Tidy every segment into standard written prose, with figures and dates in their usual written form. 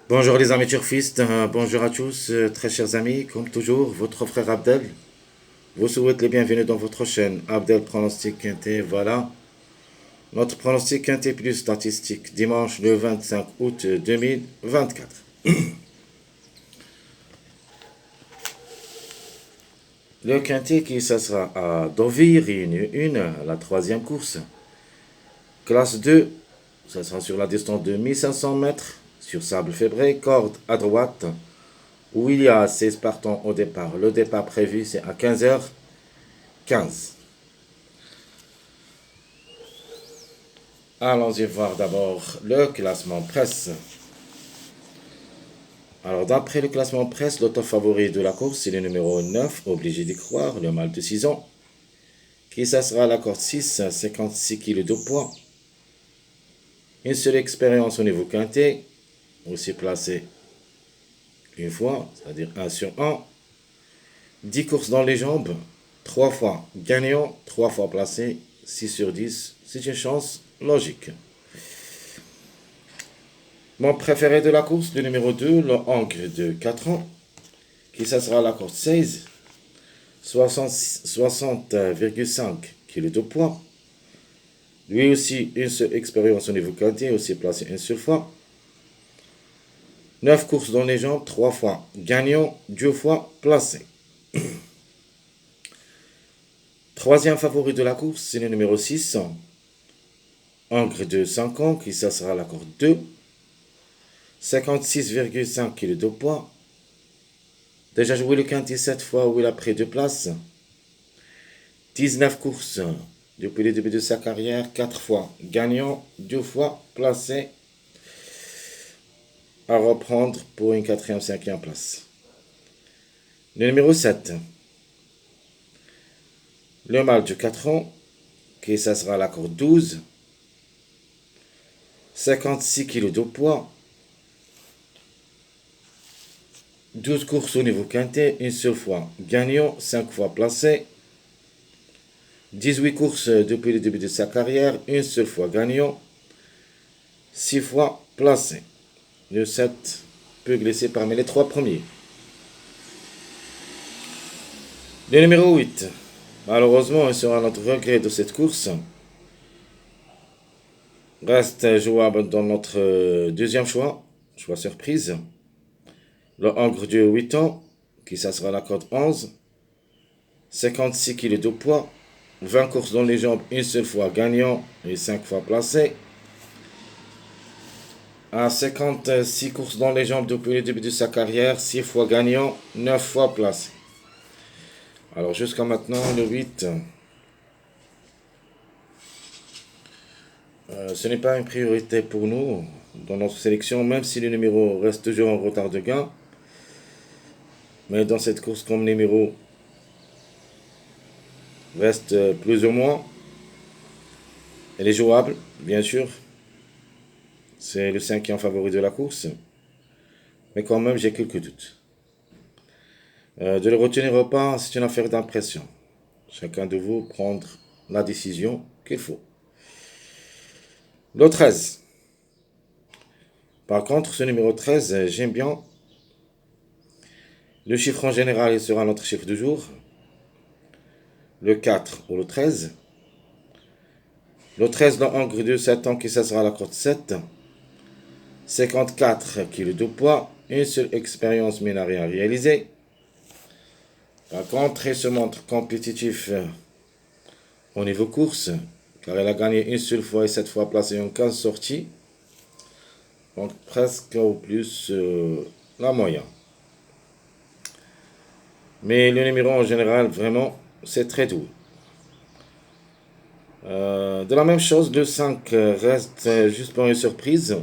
Bonjour les amis turfistes, bonjour à tous, très chers amis, comme toujours, votre frère Abdel vous souhaite les bienvenus dans votre chaîne Abdel Pronostic Quintet. Voilà notre pronostic Quintet plus statistique, dimanche le 25 août 2024. Le Quintet qui ça sera à Deauville, Réunion 1, la troisième course. Classe 2, ça sera sur la distance de 1500 mètres, sur sable fébré, corde à droite, où il y a 16 partants au départ. Le départ prévu c'est à 15h15. Allons-y voir d'abord le classement presse. Alors, d'après le classement presse, l'auto favori de la course, c'est le numéro 9, obligé d'y croire, le mâle de 6 ans, qui ça sera à la corde 6, 56 kg de poids. Une seule expérience au niveau quintet, aussi placé une fois, c'est-à-dire 1 sur 1. 10 courses dans les jambes, 3 fois gagnant, 3 fois placé, 6 sur 10. C'est une chance logique. Mon préféré de la course, le numéro 2, le Ancre de 4 ans, qui ça sera à la corde 16, 60,5 kg de poids. Lui aussi, une seule expérience au niveau quintet, aussi placé une seule fois. 9 courses dans les jambes, 3 fois gagnant, 2 fois placé. Troisième favori de la course, c'est le numéro 6, Ancre de 5 ans, qui ça sera à la corde 2, 56,5 kg de poids. Déjà joué le quintet 7 fois où il a pris 2 places. 19 courses depuis le début de sa carrière, 4 fois gagnant, 2 fois placé, à reprendre pour une 4e, 5e place. Le numéro 7, le mâle de 4 ans, qui ça sera à la corde 12, 56 kg de poids, 12 courses au niveau quintet, une seule fois gagnant, 5 fois placé, 18 courses depuis le début de sa carrière, une seule fois gagnant, 6 fois placé. Le 7 peut glisser parmi les 3 premiers. Le numéro 8, malheureusement, il sera notre regret de cette course. Reste jouable dans notre deuxième choix surprise. Le Ancre de 8 ans, qui ça sera la corde 11, 56 kg de poids, 20 courses dans les jambes, une seule fois gagnant et 5 fois placé. À 56 courses dans les jambes depuis le début de sa carrière, 6 fois gagnant, 9 fois placé. Alors jusqu'à maintenant, le 8, ce n'est pas une priorité pour nous dans notre sélection, même si le numéro reste toujours en retard de gain. Mais dans cette course, comme numéro reste plus ou moins, elle est jouable, bien sûr. C'est le 5e favori de la course. Mais quand même, j'ai quelques doutes. De le retenir ou pas, c'est une affaire d'impression. Chacun de vous prendre la décision qu'il faut. Le 13. Par contre, ce numéro 13, j'aime bien. Le chiffre en général, il sera notre chiffre du jour. Le 4 ou le 13. Le 13, le Ancre de 7 ans, qui ça sera la corde 7. 54 kg de poids. Une seule expérience, mais n'a rien réalisé. Par contre, il se montre compétitif au niveau course, car elle a gagné une seule fois et 7 fois placé en 15 sorties. Donc presque au plus la moyenne. Mais le numéro en général, vraiment, c'est très doux. De la même chose, le 5 reste juste pour une surprise.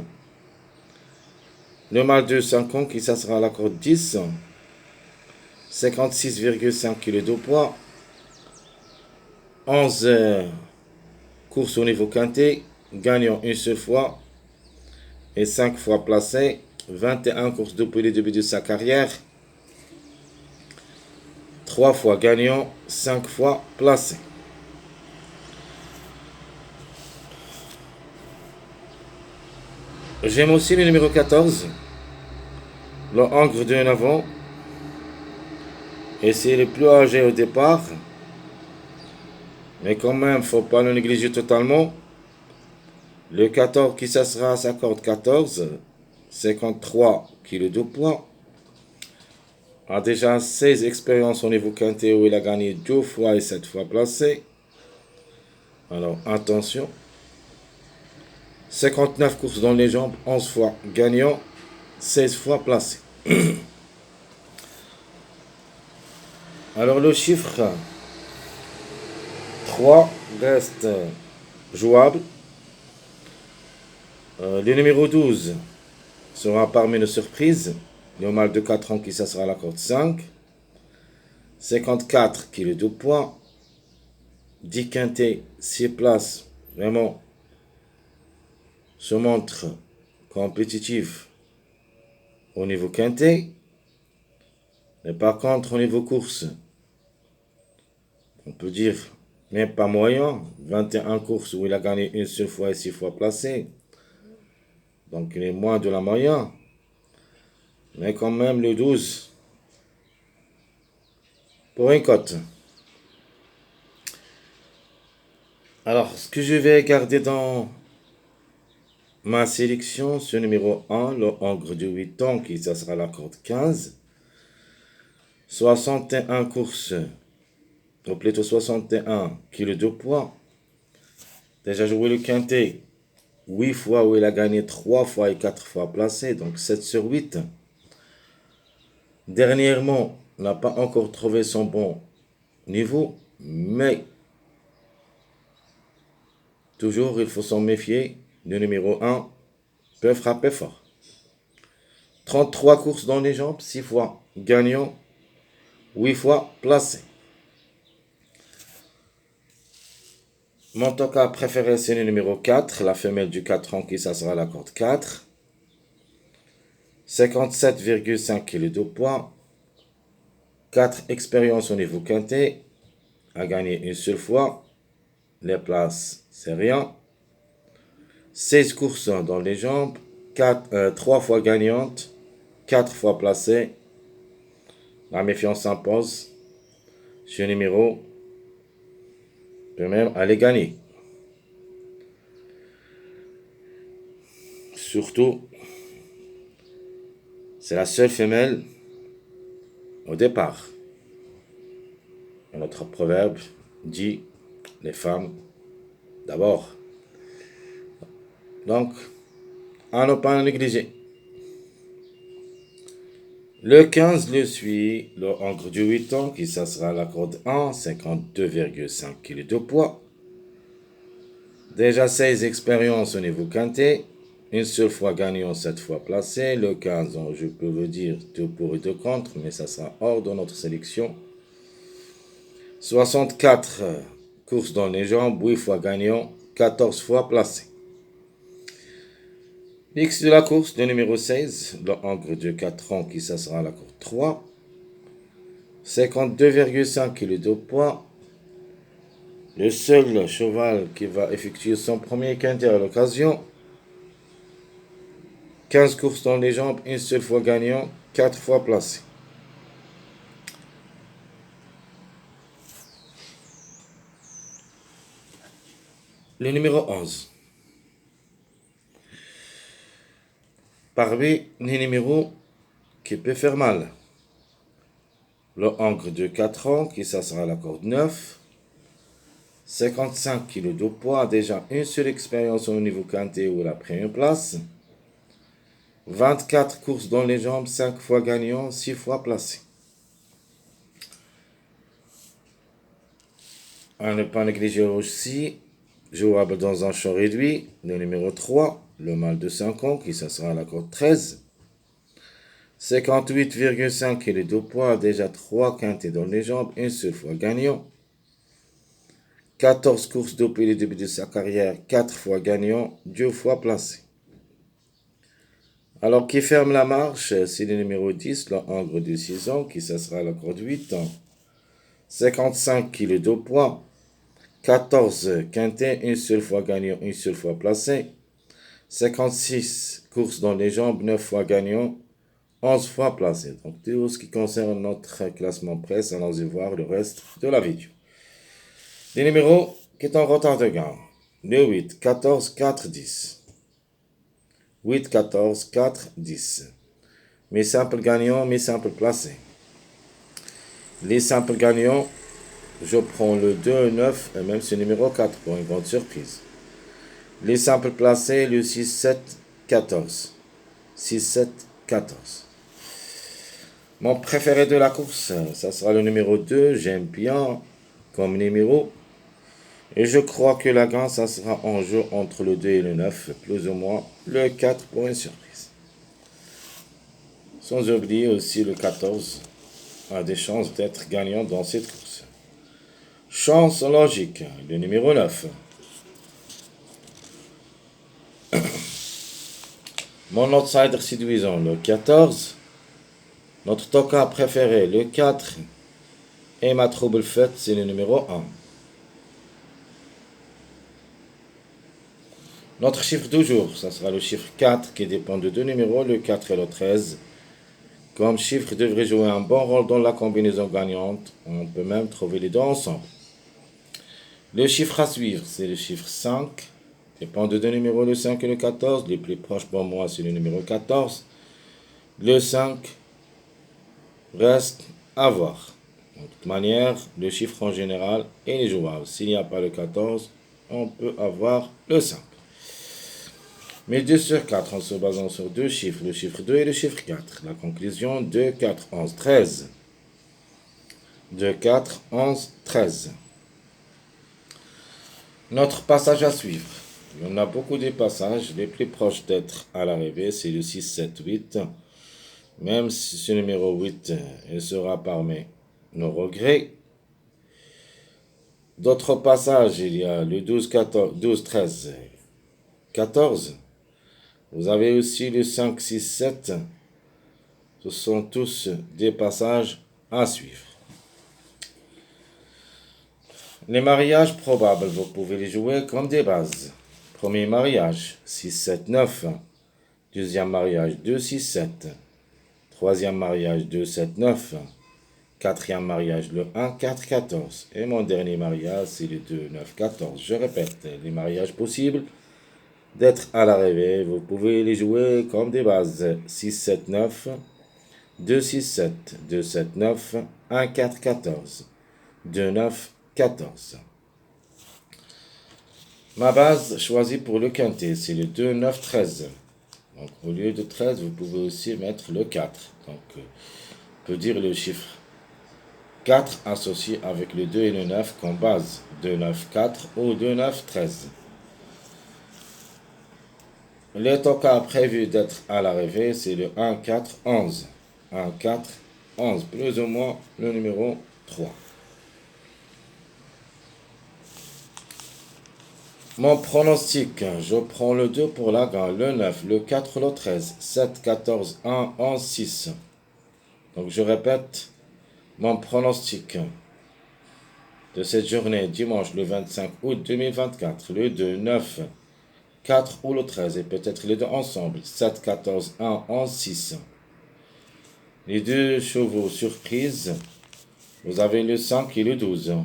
Le mâle de 5 ans, qui ça sera à la corde 10. 56,5 kg de poids. 11 courses au niveau quintet, gagnant une seule fois et 5 fois placé. 21 courses depuis le début de sa carrière. 3 fois gagnant, 5 fois placé. J'aime aussi le numéro 14, le hongre de 9 ans. Et c'est le plus âgé au départ. Mais quand même, faut pas le négliger totalement. Le 14 qui s'assera à sa corde 14, 53 kg de poids, a déjà 16 expériences au niveau quintet où il a gagné 2 fois et 7 fois placé. Alors attention. 59 courses dans les jambes, 11 fois gagnant, 16 fois placé. Alors le chiffre 3 reste jouable. Le numéro 12 sera parmi nos surprises. Le mâle de 4 ans qui s'assera à la corde 5. 54 kg de poids. 10 quintés, 6 places. Vraiment, se montre compétitif au niveau quintet. Mais par contre, au niveau course, on peut dire même pas moyen. 21 courses où il a gagné une seule fois et 6 fois placé. Donc il est moins de la moyenne. Mais quand même le 12 pour une cote. Alors, ce que je vais garder dans ma sélection, ce numéro 1, le hongre de 8 ans, qui ça sera la corde 15. 61 courses, ou plutôt 61 kg de poids. Déjà joué le quintet 8 fois où il a gagné 3 fois et 4 fois placé, donc 7 sur 8. Dernièrement, n'a pas encore trouvé son bon niveau, mais toujours il faut s'en méfier. Le numéro 1 peut frapper fort. 33 courses dans les jambes, 6 fois gagnant, 8 fois placé. Mon toka préféré, c'est le numéro 4, la femelle du 4 ans qui ça sera la corde 4. 57,5 kg de poids. 4 expériences au niveau quintet. A gagné une seule fois. Les places, c'est rien. 16 courses dans les jambes. 3 fois gagnantes. 4 fois placées. La méfiance s'impose. Ce numéro peut même aller gagner. Surtout, c'est la seule femelle au départ. Et notre proverbe dit les femmes d'abord. Donc, à ne pas négliger. Le 15 le suit, le hongre du 8 ans, qui ça sera la corde 1, 52,5 kg de poids. Déjà 16 expériences au niveau quintet. Une seule fois gagnant, 7 fois placé. Le 15 ans, je peux vous dire 2 pour et 2 contre, mais ça sera hors de notre sélection. 64 courses dans les jambes, 8 fois gagnant, 14 fois placé. X de la course, le numéro 16, le hongre de 4 ans qui ça sera la course 3. 52,5 kg de poids. Le seul cheval qui va effectuer son premier quintet à l'occasion. 15 courses dans les jambes, une seule fois gagnant, 4 fois placé. Le numéro 11. Parmi les numéros qui peut faire mal. Le hongre de 4 ans, qui ça sera la corde 9. 55 kg de poids, déjà une seule expérience au niveau quintet où il a pris une place. 24 courses dans les jambes, 5 fois gagnant, 6 fois placé. À ne pas négliger aussi, jouable dans un champ réduit, le numéro 3, le mâle de 5 ans, qui ça sera la corde 13. 58,5 kg de poids, déjà 3 quintets dans les jambes, une seule fois gagnant. 14 courses depuis le début de sa carrière, 4 fois gagnant, 2 fois placé. Alors, qui ferme la marche, c'est le numéro 10, le hongre de 6 ans, qui ça sera la corde 8 ans. 55 kg de poids, 14 quintets, une seule fois gagnant, une seule fois placé. 56 courses dans les jambes, 9 fois gagnant, 11 fois placé. Donc, tout ce qui concerne notre classement presse, allons-y voir le reste de la vidéo. Les numéros qui sont en retard de gain. Le 8, 14, 4, 10. 8, 14, 4, 10. Mes simples gagnants, mes simples placés. Les simples gagnants, je prends le 2, 9 et même ce numéro 4 pour une grande surprise. Les simples placés, le 6, 7, 14. 6, 7, 14. Mon préféré de la course, ça sera le numéro 2. J'aime bien comme numéro. Et je crois que la gagne, ça sera en jeu entre le 2 et le 9, plus ou moins le 4 pour une surprise. Sans oublier aussi le 14 a des chances d'être gagnant dans cette course. Chance logique, le numéro 9. Mon outsider séduisant, le 14. Notre toka préféré, le 4. Et ma trouble faite, c'est le numéro 1. Notre chiffre du jour, ça sera le chiffre 4 qui dépend de deux numéros, le 4 et le 13. Comme chiffre devrait jouer un bon rôle dans la combinaison gagnante. On peut même trouver les deux ensemble. Le chiffre à suivre, c'est le chiffre 5. Dépend de deux numéros, le 5 et le 14. Les plus proches pour moi, c'est le numéro 14. Le 5 reste à voir. De toute manière, le chiffre en général est jouable. S'il n'y a pas le 14, on peut avoir le 5. Mais 2 sur 4 en se basant sur deux chiffres, le chiffre 2 et le chiffre 4. La conclusion, 2, 4, 11, 13. 2, 4, 11, 13. Notre passage à suivre. Il y en a beaucoup de passages. Les plus proches d'être à l'arrivée, c'est le 6, 7, 8. Même si ce numéro 8 il sera parmi nos regrets. D'autres passages, il y a le 12, 14, 12, 13, 14. Vous avez aussi le 5, 6, 7. Ce sont tous des passages à suivre. Les mariages probables, vous pouvez les jouer comme des bases. Premier mariage, 6, 7, 9. Deuxième mariage, 2, 6, 7. Troisième mariage, 2, 7, 9. Quatrième mariage, le 1, 4, 14. Et mon dernier mariage, c'est le 2, 9, 14. Je répète, les mariages possibles d'être à l'arrivée, vous pouvez les jouer comme des bases. 6, 7, 9. 2, 6, 7. 2, 7, 9. 1, 4, 14. 2, 9, 14. Ma base choisie pour le quintet, c'est le 2, 9, 13. Donc, au lieu de 13, vous pouvez aussi mettre le 4. Donc, on peut dire le chiffre 4 associé avec le 2 et le 9 comme base. 2, 9, 4 ou 2, 9, 13. Le toka prévu d'être à l'arrivée, c'est le 1, 4, 11. 1, 4, 11. Plus ou moins le numéro 3. Mon pronostic, je prends le 2 pour la gagne, le 9, le 4, le 13, 7, 14, 1, 11, 6. Donc je répète, mon pronostic de cette journée, dimanche le 25 août 2024, le 2, 9, 4 ou le 13, et peut-être les deux ensemble, 7, 14, 1, 11, 6. Les deux chevaux surprise, vous avez le 5 et le 12.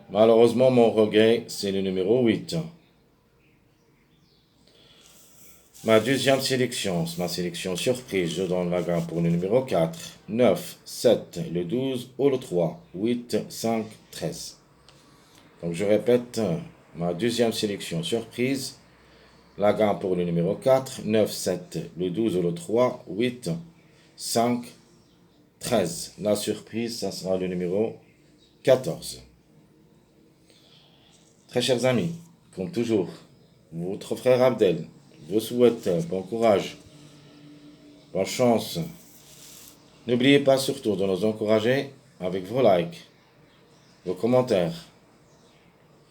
Malheureusement, mon regret, c'est le numéro 8. Ma deuxième sélection, ma sélection surprise, je donne la gamme pour le numéro 4, 9, 7, le 12 ou le 3, 8, 5, 13. Donc je répète, ma deuxième sélection surprise, la gamme pour le numéro 4, 9, 7, le 12 ou le 3, 8, 5, 13. La surprise, ça sera le numéro 14. Très chers amis, comme toujours, votre frère Abdel vous souhaite bon courage, bonne chance. N'oubliez pas surtout de nous encourager avec vos likes, vos commentaires.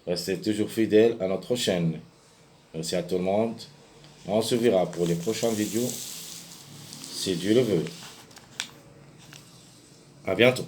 Restez toujours fidèles à notre chaîne. Merci à tout le monde. On se verra pour les prochaines vidéos, si Dieu le veut. À bientôt.